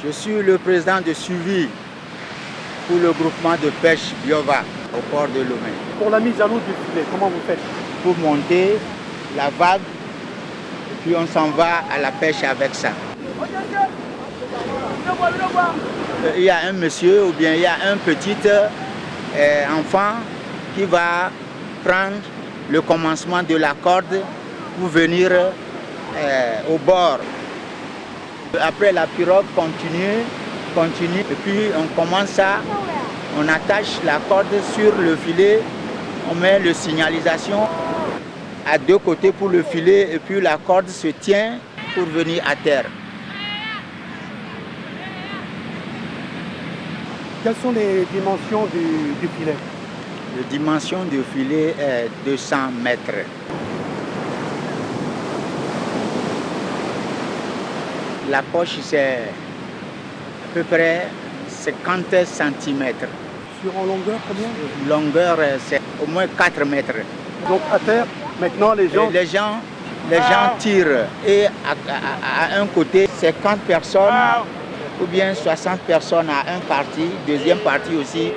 Je suis le président de suivi pour le groupement de pêche Biova au port de Lomé. Pour la mise à l'eau du filet, comment vous faites? Pour monter la vague, et puis on s'en va à la pêche avec ça. Il y a un monsieur ou bien il y a un petit enfant qui va prendre le commencement de la corde pour venir au bord. Après la pirogue continue et puis on attache la corde sur le filet, on met le signalisation à deux côtés pour le filet et puis la corde se tient pour venir à terre. Quelles sont les dimensions du filet? La dimension du filet est 200 mètres. La poche, c'est à peu près 50 cm. En longueur, combien? Longueur, c'est au moins 4 mètres. Donc à terre, maintenant les gens tirent et à un côté, 50 personnes ou bien 60 personnes à un parti, deuxième partie aussi.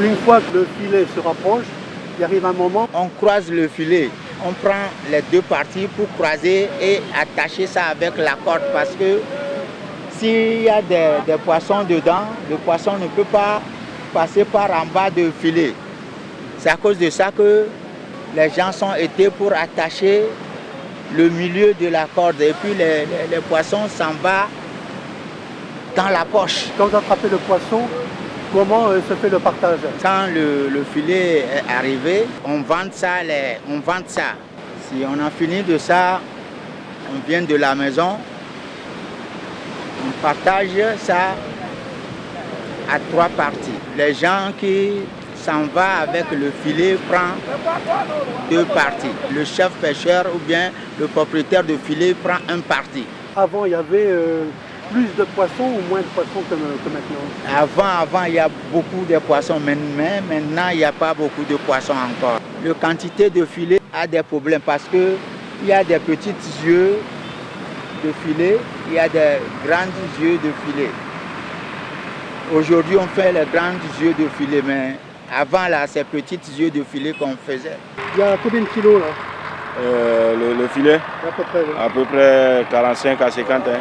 Une fois que le filet se rapproche, il arrive un moment. On croise le filet, on prend les deux parties pour croiser et attacher ça avec la corde parce que s'il y a des poissons dedans, le poisson ne peut pas passer par en bas du filet. C'est à cause de ça que les gens sont été pour attacher le milieu de la corde et puis les poissons s'en vont dans la poche. Quand vous attrapez le poisson, comment se fait le partage? Quand le filet est arrivé, on vend ça. Si on a fini de ça, on vient de la maison, on partage ça à 3 parties. Les gens qui s'en vont avec le filet prennent 2 parties. Le chef pêcheur ou bien le propriétaire de filet prend une partie. Avant, il y avait plus de poissons ou moins de poissons que maintenant? Avant, il y a beaucoup de poissons, mais maintenant, il n'y a pas beaucoup de poissons encore. La quantité de filets a des problèmes parce qu'il y a des petits yeux de filet, il y a des grands yeux de filet. Aujourd'hui, on fait les grands yeux de filet, mais avant, là, c'est petits yeux de filet qu'on faisait. Il y a combien de kilos là? Le filet? À peu près 45 à 50. Hein.